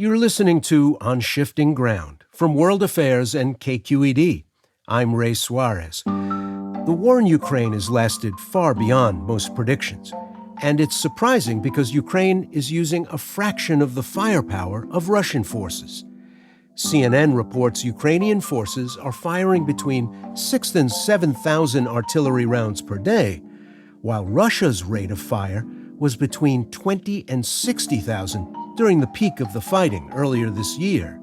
You're listening to On Shifting Ground from World Affairs and KQED. I'm Ray Suarez. The war in Ukraine has lasted far beyond most predictions. And it's surprising because Ukraine is using a fraction of the firepower of Russian forces. CNN reports Ukrainian forces are firing between 6,000 and 7,000 artillery rounds per day, while Russia's rate of fire was between 20,000 and 60,000 during the peak of the fighting earlier this year.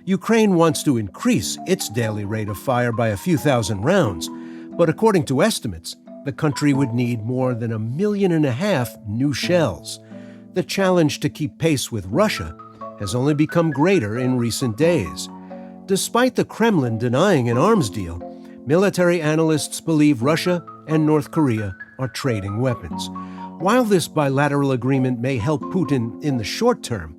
Ukraine wants to increase its daily rate of fire by a few thousand rounds, but according to estimates, the country would need more than 1.5 million new shells. The challenge to keep pace with Russia has only become greater in recent days. Despite the Kremlin denying an arms deal, military analysts believe Russia and North Korea are trading weapons. While this bilateral agreement may help Putin in the short term,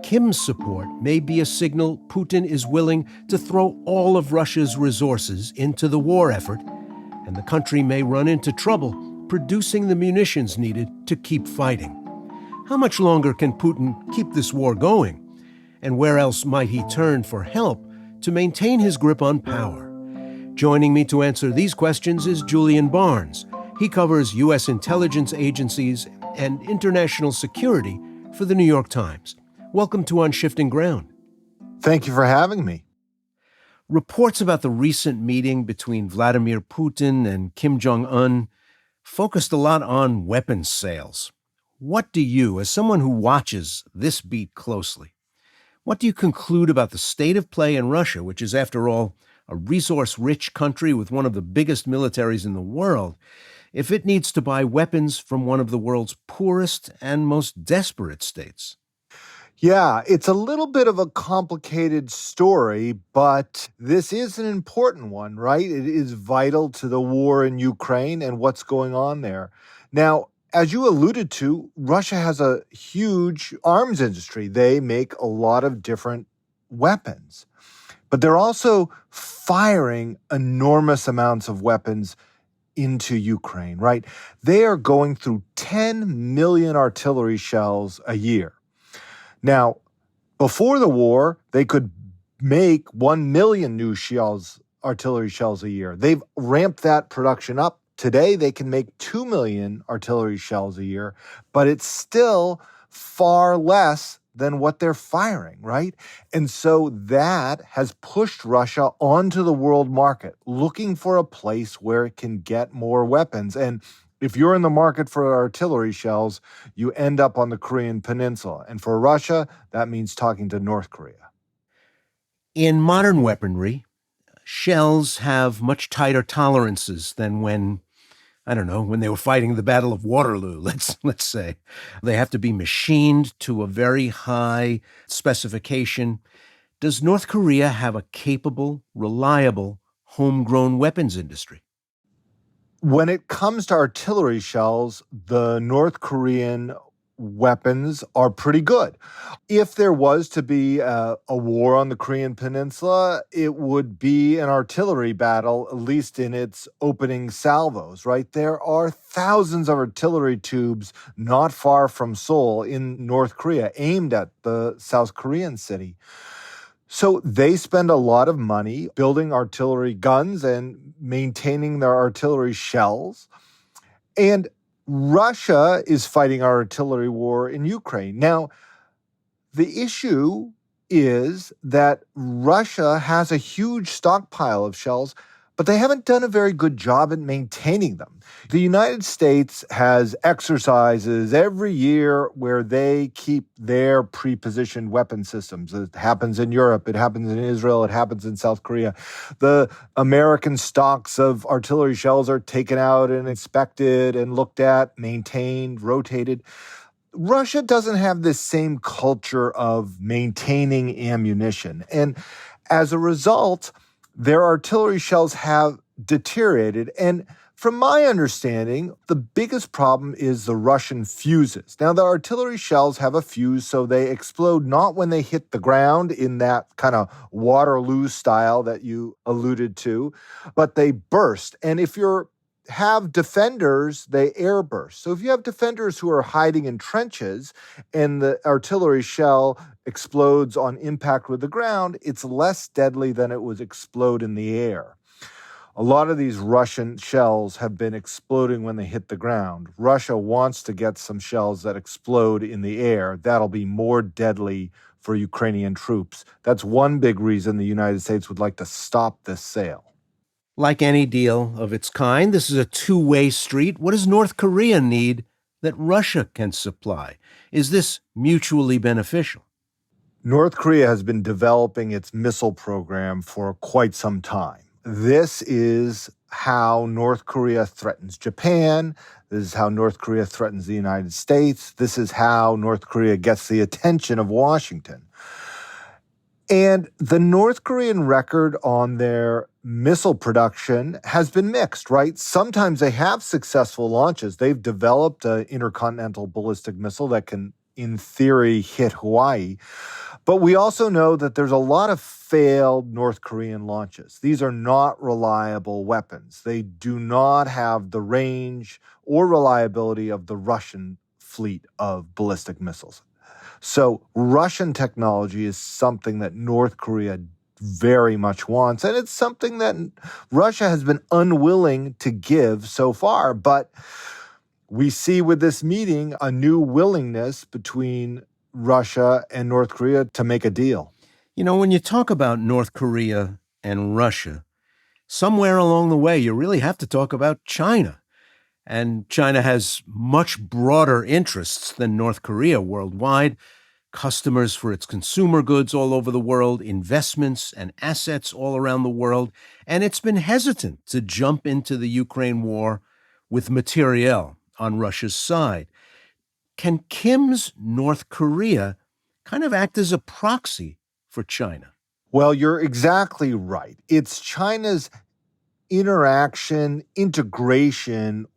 Kim's support may be a signal Putin is willing to throw all of Russia's resources into the war effort, and the country may run into trouble producing the munitions needed to keep fighting. How much longer can Putin keep this war going? And where else might he turn for help to maintain his grip on power? Joining me to answer these questions is Julian Barnes. He covers U.S. intelligence agencies and international security for the New York Times. Welcome to On Shifting Ground. Thank you for having me. Reports about the recent meeting between Vladimir Putin and Kim Jong-un focused a lot on weapons sales. What do you, as someone who watches this beat closely, what do you conclude about the state of play in Russia, which is, after all, a resource-rich country with one of the biggest militaries in the world, if it needs to buy weapons from one of the world's poorest and most desperate states? Yeah, it's a little bit of a complicated story, but this is an important one, right? It is vital to the war in Ukraine and what's going on there. Now, as you alluded to, Russia has a huge arms industry. They make a lot of different weapons, but they're also firing enormous amounts of weapons into Ukraine, right? They are going through 10 million artillery shells a year. Now, before the war, they could make 1 million new artillery shells a year. They've ramped that production up. Today, they can make 2 million artillery shells a year, but it's still far less than what they're firing, right? And so that has pushed Russia onto the world market, looking for a place where it can get more weapons. And if you're in the market for artillery shells, you end up on the Korean Peninsula. And for Russia, that means talking to North Korea. In modern weaponry, shells have much tighter tolerances than when they were fighting the Battle of Waterloo, let's say. They have to be machined to a very high specification. Does North Korea have a capable, reliable, homegrown weapons industry? When it comes to artillery shells, the North Korean weapons are pretty good. If there was to be a war on the Korean Peninsula, it would be an artillery battle, at least in its opening salvos, right? There are thousands of artillery tubes not far from Seoul in North Korea aimed at the South Korean city. So they spend a lot of money building artillery guns and maintaining their artillery shells. And Russia is fighting our artillery war in Ukraine. Now, the issue is that Russia has a huge stockpile of shells, but they haven't done a very good job at maintaining them. The United States has exercises every year where they keep their pre-positioned weapon systems. It happens in Europe, it happens in Israel, it happens in South Korea. The American stocks of artillery shells are taken out and inspected and looked at, maintained, rotated. Russia doesn't have this same culture of maintaining ammunition. And as a result, their artillery shells have deteriorated. And from my understanding, the biggest problem is the Russian fuses. Now, the artillery shells have a fuse, so they explode not when they hit the ground in that kind of Waterloo style that you alluded to, but they burst. And if you have defenders, they air burst. So if you have defenders who are hiding in trenches and the artillery shell explodes on impact with the ground, it's less deadly than it would explode in the air. A lot of these Russian shells have been exploding when they hit the ground. Russia wants to get some shells that explode in the air. That'll be more deadly for Ukrainian troops. That's one big reason the United States would like to stop this sale. Like any deal of its kind, this is a two-way street. What does North Korea need that Russia can supply? Is this mutually beneficial? North Korea has been developing its missile program for quite some time. This is how North Korea threatens Japan. This is how North Korea threatens the United States. This is how North Korea gets the attention of Washington. And the North Korean record on their missile production has been mixed, right? Sometimes they have successful launches. They've developed an intercontinental ballistic missile that can, in theory, hit Hawaii. But we also know that there's a lot of failed North Korean launches. These are not reliable weapons. They do not have the range or reliability of the Russian fleet of ballistic missiles. So Russian technology is something that North Korea very much wants, and it's something that Russia has been unwilling to give so far. But we see with this meeting a new willingness between Russia and North Korea to make a deal. You know, when you talk about North Korea and Russia, somewhere along the way, you really have to talk about China. And China has much broader interests than North Korea worldwide. Customers for its consumer goods all over the world, investments and assets all around the world. And it's been hesitant to jump into the Ukraine war with materiel on Russia's side. Can Kim's North Korea kind of act as a proxy for China? Well, you're exactly right. It's China's integration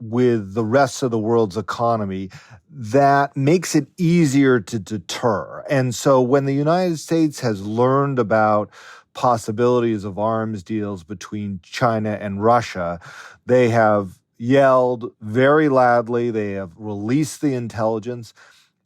with the rest of the world's economy that makes it easier to deter. And so when the United States has learned about possibilities of arms deals between China and Russia, they have yelled very loudly. They have released the intelligence.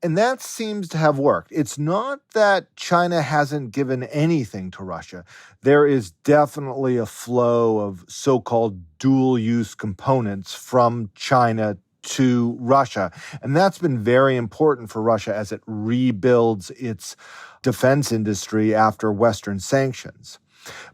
And that seems to have worked. It's not that China hasn't given anything to Russia. There is definitely a flow of so-called dual-use components from China to Russia. And that's been very important for Russia as it rebuilds its defense industry after Western sanctions.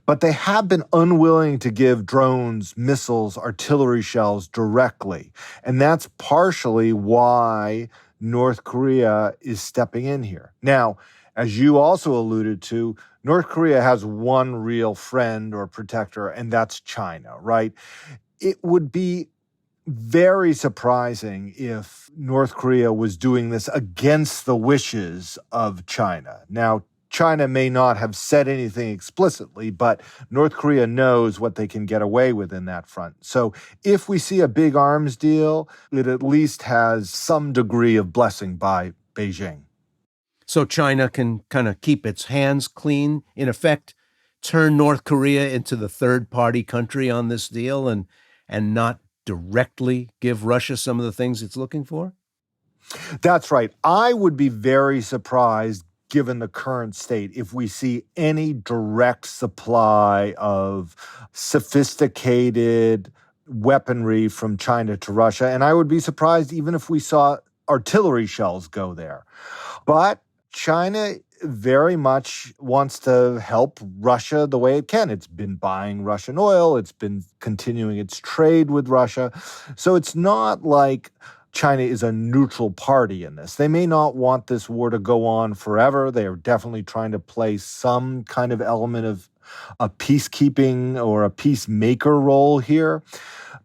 But they have been unwilling to give drones, missiles, artillery shells directly. And that's partially why North Korea is stepping in here. Now, as you also alluded to, North Korea has one real friend or protector, and that's China, right? It would be very surprising if North Korea was doing this against the wishes of China. Now, China may not have said anything explicitly, but North Korea knows what they can get away with in that front. So if we see a big arms deal, it at least has some degree of blessing by Beijing. So China can kind of keep its hands clean, in effect, turn North Korea into the third-party country on this deal and not directly give Russia some of the things it's looking for? That's right. I would be very surprised, given the current state, if we see any direct supply of sophisticated weaponry from China to Russia. And I would be surprised even if we saw artillery shells go there. But China very much wants to help Russia the way it can. It's been buying Russian oil. It's been continuing its trade with Russia. So it's not like China is a neutral party in this. They may not want this war to go on forever. They are definitely trying to play some kind of element of a peacekeeping or a peacemaker role here.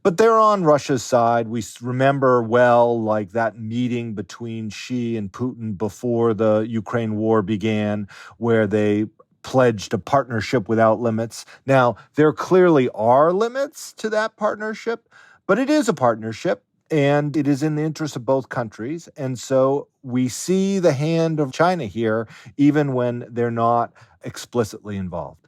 But they're on Russia's side. We remember well, like that meeting between Xi and Putin before the Ukraine war began, where they pledged a partnership without limits. Now, there clearly are limits to that partnership, but it is a partnership. And it is in the interest of both countries. And so we see the hand of China here, even when they're not explicitly involved.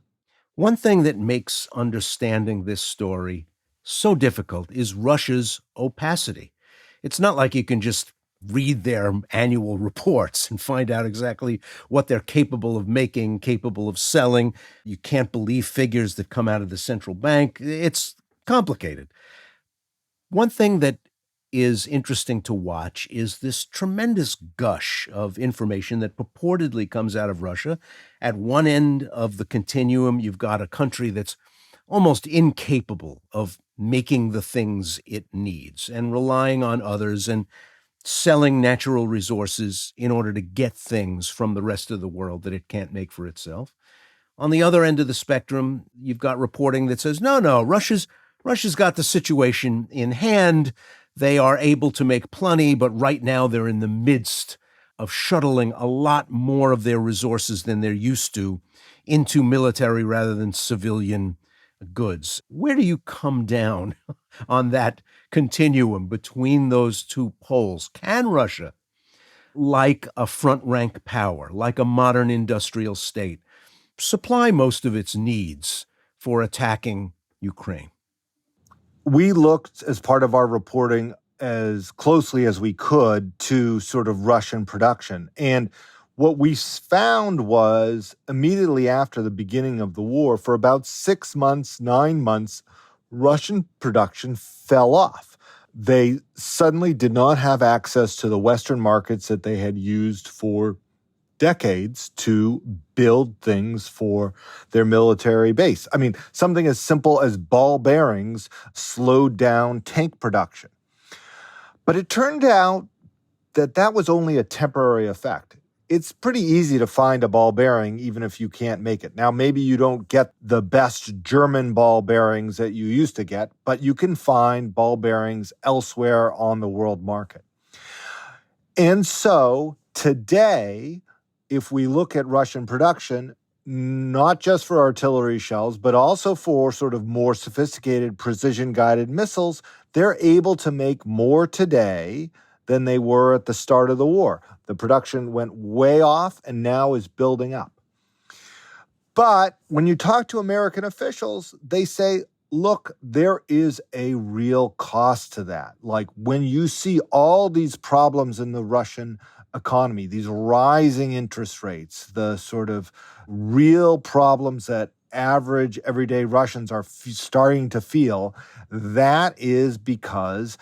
One thing that makes understanding this story so difficult is Russia's opacity. It's not like you can just read their annual reports and find out exactly what they're capable of making, capable of selling. You can't believe figures that come out of the central bank. It's complicated. One thing that is interesting to watch is this tremendous gush of information that purportedly comes out of Russia. At one end of the continuum, you've got a country that's almost incapable of making the things it needs and relying on others and selling natural resources in order to get things from the rest of the world that it can't make for itself. On the other end of the spectrum, you've got reporting that says, no, Russia's got the situation in hand. They are able to make plenty, but right now they're in the midst of shuttling a lot more of their resources than they're used to into military rather than civilian goods. Where do you come down on that continuum between those two poles? Can Russia, like a front rank power, like a modern industrial state, supply most of its needs for attacking Ukraine? We looked as part of our reporting as closely as we could to sort of Russian production. And what we found was immediately after the beginning of the war, for about 6 months, 9 months, Russian production fell off. They suddenly did not have access to the Western markets that they had used for decades to build things for their military base. I mean, something as simple as ball bearings slowed down tank production. But it turned out that that was only a temporary effect. It's pretty easy to find a ball bearing even if you can't make it. Now, maybe you don't get the best German ball bearings that you used to get, but you can find ball bearings elsewhere on the world market. And so today, if we look at Russian production, not just for artillery shells, but also for sort of more sophisticated precision-guided missiles, they're able to make more today than they were at the start of the war. The production went way off and now is building up. But when you talk to American officials, they say, look, there is a real cost to that. Like when you see all these problems in the Russian economy, these rising interest rates, the sort of real problems that average everyday Russians are starting to feel, that is because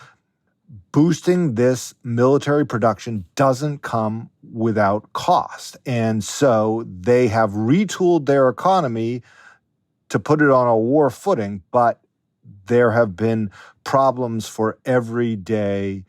boosting this military production doesn't come without cost. And so they have retooled their economy to put it on a war footing, but there have been problems for everyday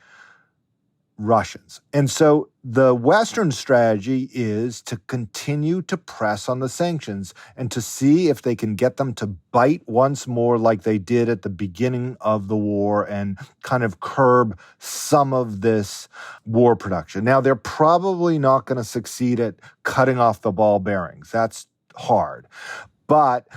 Russians. And so the Western strategy is to continue to press on the sanctions and to see if they can get them to bite once more like they did at the beginning of the war and kind of curb some of this war production. Now, they're probably not going to succeed at cutting off the ball bearings. That's hard. But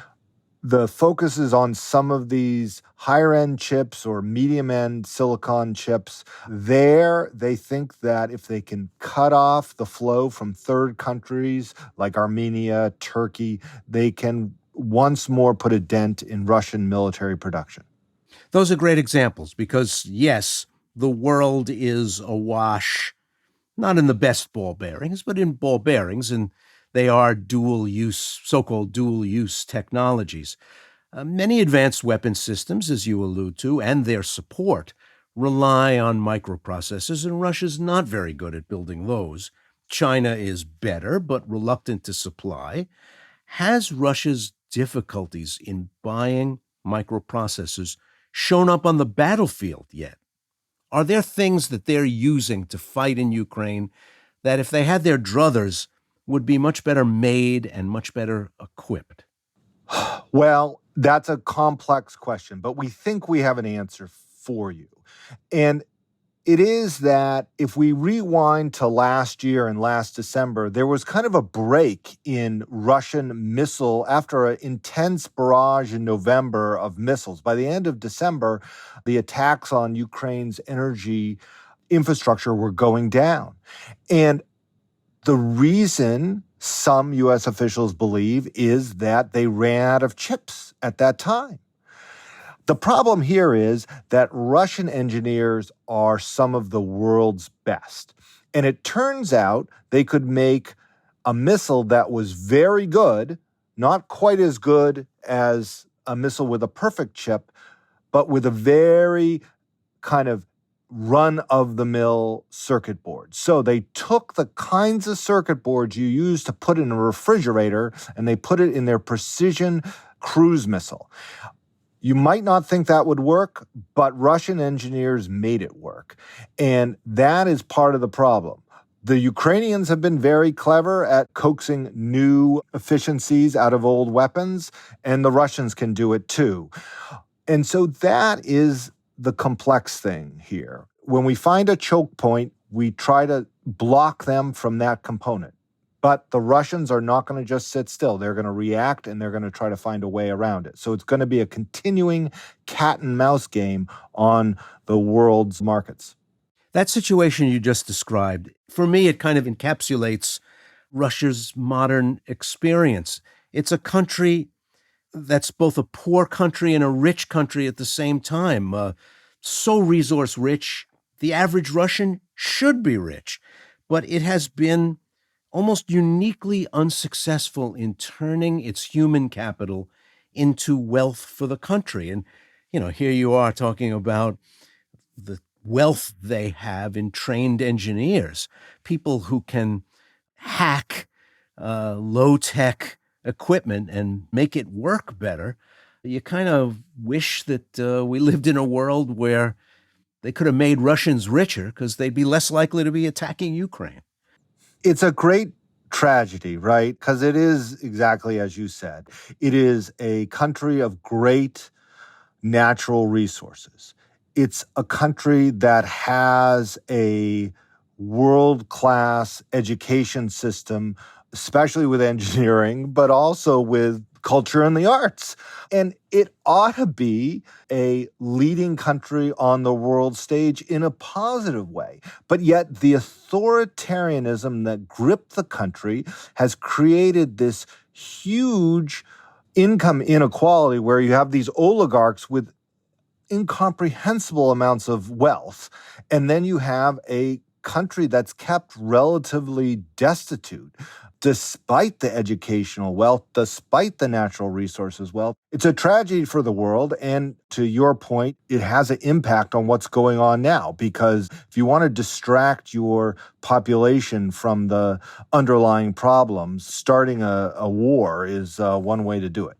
the focus is on some of these higher-end chips or medium-end silicon chips. There, they think that if they can cut off the flow from third countries like Armenia, Turkey, they can once more put a dent in Russian military production. Those are great examples because, yes, the world is awash, not in the best ball bearings, but in ball bearings, and they are dual-use, so-called dual-use technologies. Many advanced weapon systems, as you allude to, and their support rely on microprocessors, and Russia's not very good at building those. China is better, but reluctant to supply. Has Russia's difficulties in buying microprocessors shown up on the battlefield yet? Are there things that they're using to fight in Ukraine that if they had their druthers would be much better made and much better equipped? Well, that's a complex question, but we think we have an answer for you. And it is that if we rewind to last year and last December, there was kind of a break in Russian missile after an intense barrage in November of missiles. By the end of December, the attacks on Ukraine's energy infrastructure were going down. And the reason some U.S. officials believe is that they ran out of chips at that time. The problem here is that Russian engineers are some of the world's best. And it turns out they could make a missile that was very good, not quite as good as a missile with a perfect chip, but with a very kind of run-of-the-mill circuit board. So they took the kinds of circuit boards you use to put in a refrigerator and they put it in their precision cruise missile. You might not think that would work, but Russian engineers made it work. And that is part of the problem. The Ukrainians have been very clever at coaxing new efficiencies out of old weapons, and the Russians can do it too. And so that is the complex thing here. When we find a choke point, we try to block them from that component. But the Russians are not going to just sit still. They're going to react, and they're going to try to find a way around it. So it's going to be a continuing cat and mouse game on the world's markets. That situation you just described, for me, it kind of encapsulates Russia's modern experience. It's a country that's both a poor country and a rich country at the same time. So resource rich, the average Russian should be rich, but it has been almost uniquely unsuccessful in turning its human capital into wealth for the country. And, here you are talking about the wealth they have in trained engineers, people who can hack low-tech equipment and make it work better. You kind of wish that we lived in a world where they could have made Russians richer because they'd be less likely to be attacking Ukraine. It's a great tragedy, right? Because it is exactly as you said. It is a country of great natural resources. It's a country that has a world-class education system, especially with engineering, but also with culture and the arts. And it ought to be a leading country on the world stage in a positive way. But yet the authoritarianism that gripped the country has created this huge income inequality where you have these oligarchs with incomprehensible amounts of wealth. And then you have a country that's kept relatively destitute, despite the educational wealth, despite the natural resources wealth. It's a tragedy for the world. And to your point, it has an impact on what's going on now, because if you want to distract your population from the underlying problems, starting a war is one way to do it.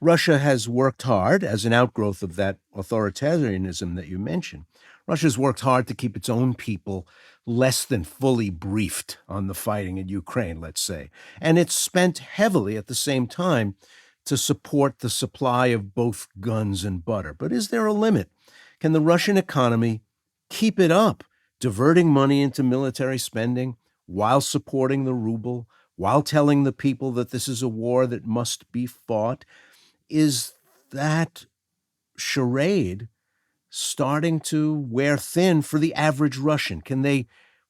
Russia has worked hard as an outgrowth of that authoritarianism that you mentioned. Russia's worked hard to keep its own people less than fully briefed on the fighting in Ukraine, let's say. And it's spent heavily at the same time to support the supply of both guns and butter. But is there a limit? Can the Russian economy keep it up, diverting money into military spending while supporting the ruble, while telling the people that this is a war that must be fought? Is that charade starting to wear thin for the average Russian? Can they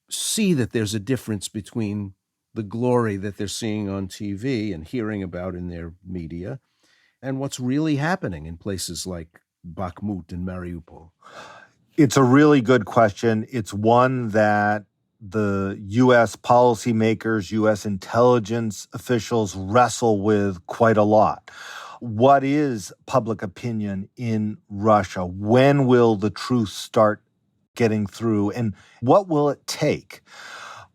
see that there's a difference between the glory that they're seeing on TV and hearing about in their media and what's really happening in places like Bakhmut and Mariupol? It's a really good question. It's one that the U.S. policymakers, U.S. intelligence officials wrestle with quite a lot. What is public opinion in Russia? When will the truth start getting through? And what will it take?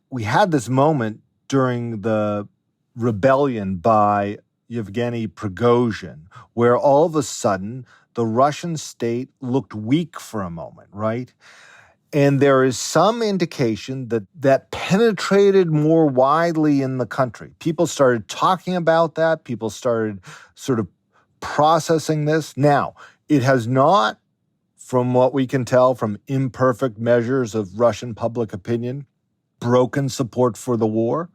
We had this moment during the rebellion by Yevgeny Prigozhin, where all of a sudden the Russian state looked weak for a moment, right? And there is some indication that that penetrated more widely in the country. People started talking about that. People started sort of processing this. Now, it has not, from what we can tell from imperfect measures of Russian public opinion, broken support for the war.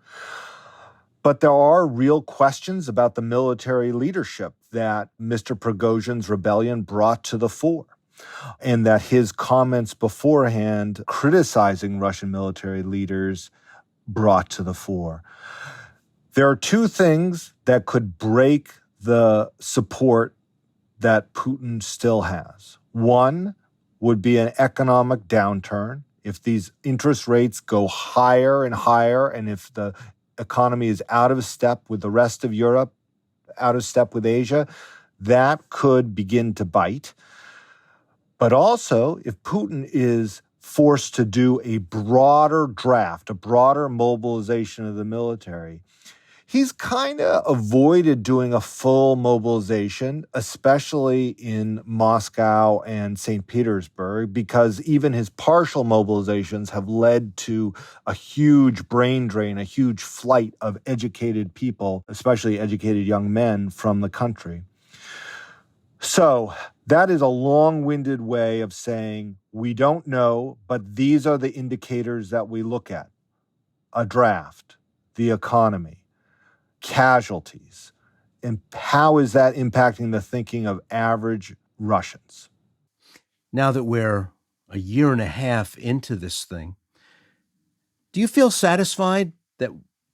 But there are real questions about the military leadership that Mr. Prigozhin's rebellion brought to the fore, and that his comments beforehand criticizing Russian military leaders brought to the fore. There are two things that could break the support that Putin still has. One would be an economic downturn. If these interest rates go higher and higher, and if the economy is out of step with the rest of Europe, out of step with Asia, that could begin to bite. But also, if Putin is forced to do a broader draft, a broader mobilization of the military, he's kind of avoided doing a full mobilization, especially in Moscow and St. Petersburg, because even his partial mobilizations have led to a huge brain drain, a huge flight of educated people, especially educated young men from the country. So that is a long-winded way of saying we don't know, but these are the indicators that we look at. A draft, the economy, casualties, and how is that impacting the thinking of average Russians? Now that we're a year and a half into this thing, do you feel satisfied that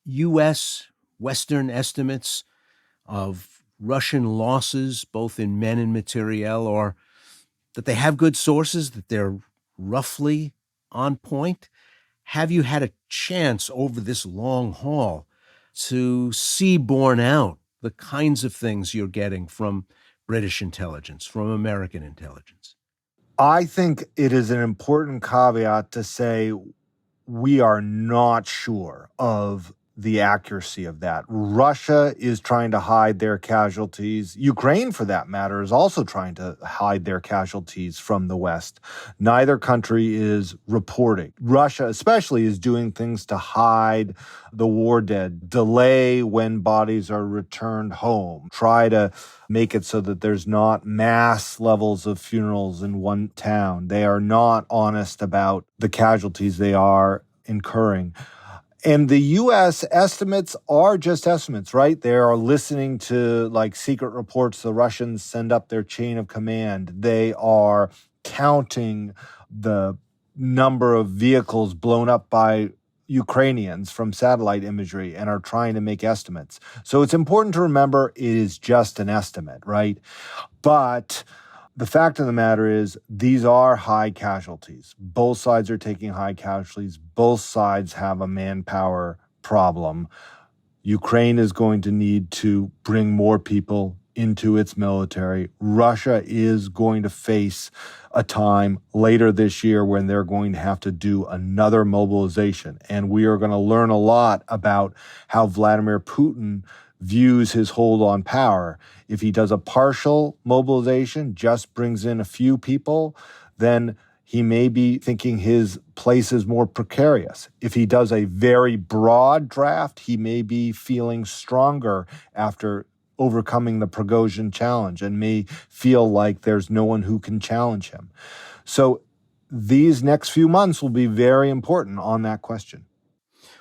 U.S. Western estimates of Russian losses, both in men and materiel, or that they have good sources, that they're roughly on point? Have you had a chance over this long haul to see borne out the kinds of things you're getting from British intelligence, from American intelligence? I think it is an important caveat to say we are not sure of the accuracy of that. Russia is trying to hide their casualties. Ukraine, for that matter, is also trying to hide their casualties from the West. Neither country is reporting. Russia especially is doing things to hide the war dead, delay when bodies are returned home, try to make it so that there's not mass levels of funerals in one town. They are not honest about the casualties they are incurring. And the U.S. estimates are just estimates, right? They are listening to secret reports the Russians send up their chain of command. They are counting the number of vehicles blown up by Ukrainians from satellite imagery and are trying to make estimates. So it's important to remember it is just an estimate, right? But the fact of the matter is these are high casualties. Both sides are taking high casualties. Both sides have a manpower problem. Ukraine is going to need to bring more people into its military. Russia is going to face a time later this year when they're going to have to do another mobilization. And we are going to learn a lot about how Vladimir Putin views his hold on power. If he does a partial mobilization, just brings in a few people, then he may be thinking his place is more precarious. If he does a very broad draft, he may be feeling stronger after overcoming the Prigozhin challenge and may feel like there's no one who can challenge him. So these next few months will be very important on that question.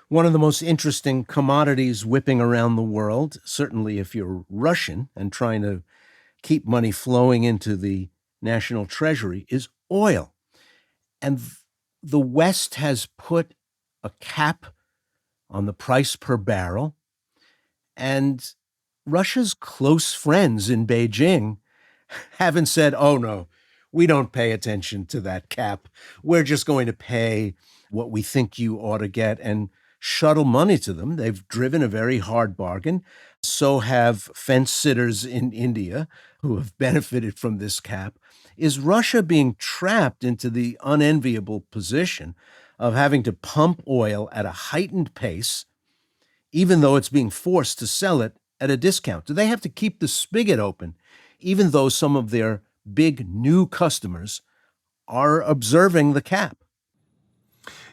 One of the most interesting commodities whipping around the world, certainly if you're Russian and trying to keep money flowing into the national treasury, is oil. And the West has put a cap on the price per barrel. And Russia's close friends in Beijing haven't said, oh, no, we don't pay attention to that cap. We're just going to pay what we think you ought to get and shuttle money to them. They've driven a very hard bargain. So have fence sitters in India who have benefited from this cap. Is Russia being trapped into the unenviable position of having to pump oil at a heightened pace, even though it's being forced to sell it at a discount? Do they have to keep the spigot open, even though some of their big new customers are observing the cap?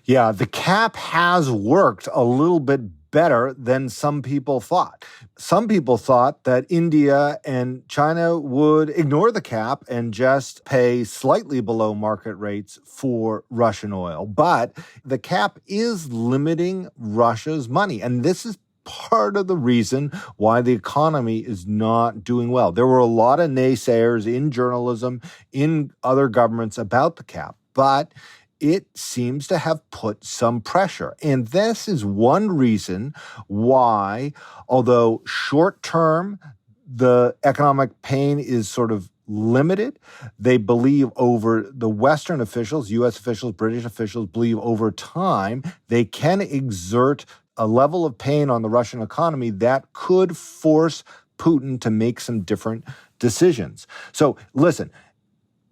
Yeah, the cap has worked a little bit better than some people thought. Some people thought that India and China would ignore the cap and just pay slightly below market rates for Russian oil. But the cap is limiting Russia's money. And this is part of the reason why the economy is not doing well. There were a lot of naysayers in journalism, in other governments about the cap, but it seems to have put some pressure. And this is one reason why, although short term, the economic pain is sort of limited. They believe the Western officials, U.S. officials, British officials, believe over time they can exert a level of pain on the Russian economy that could force Putin to make some different decisions. So listen,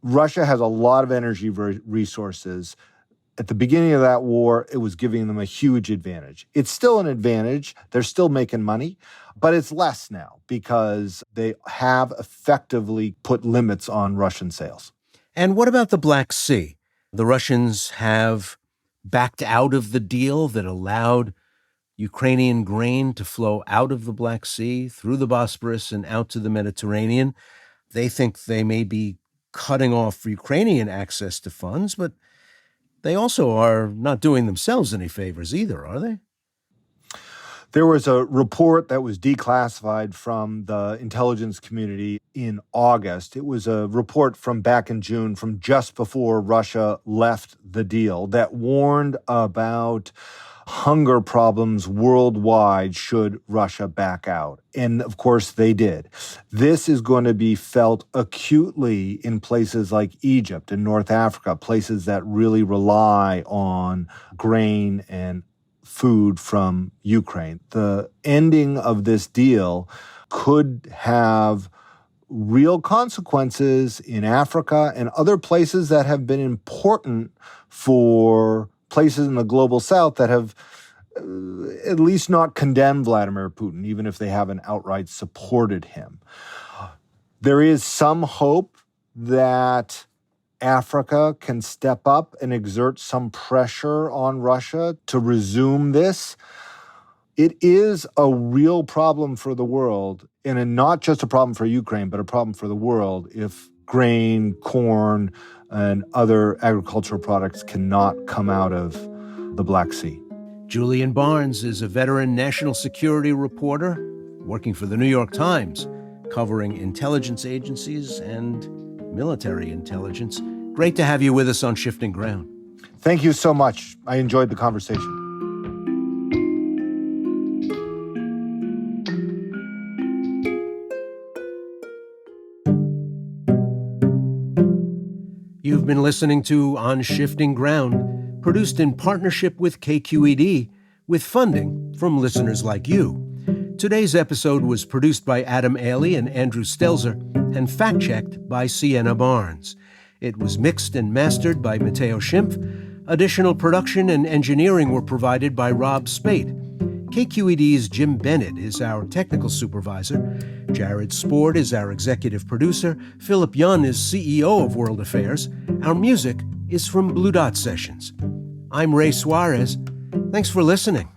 Russia has a lot of energy resources. At the beginning of that war, it was giving them a huge advantage. It's still an advantage. They're still making money, but it's less now because they have effectively put limits on Russian sales. And what about the Black Sea? The Russians have backed out of the deal that allowed Ukrainian grain to flow out of the Black Sea, through the Bosporus, and out to the Mediterranean. They think they may be cutting off Ukrainian access to funds, but they also are not doing themselves any favors either, are they? There was a report that was declassified from the intelligence community in August. It was a report from back in June, from just before Russia left the deal, that warned about hunger problems worldwide should Russia back out. And of course they did. This is going to be felt acutely in places like Egypt and North Africa, places that really rely on grain and food from Ukraine. The ending of this deal could have real consequences in Africa and other places that have been important for places in the global south that have at least not condemned Vladimir Putin, even if they haven't outright supported him. There is some hope that Africa can step up and exert some pressure on Russia to resume this. It is a real problem for the world, and not just a problem for Ukraine, but a problem for the world if grain, corn, and other agricultural products cannot come out of the Black Sea. Julian Barnes is a veteran national security reporter working for the New York Times, covering intelligence agencies and military intelligence. Great to have you with us on Shifting Ground. Thank you so much. I enjoyed the conversation. You've been listening to On Shifting Ground, produced in partnership with KQED, with funding from listeners like you. Today's episode was produced by Adam Ailey and Andrew Stelzer and fact-checked by Sienna Barnes. It was mixed and mastered by Matteo Schimpf. Additional production and engineering were provided by Rob Spate. KQED's Jim Bennett is our technical supervisor. Jared Sport is our executive producer. Philip Yun is CEO of World Affairs. Our music is from Blue Dot Sessions. I'm Ray Suarez. Thanks for listening.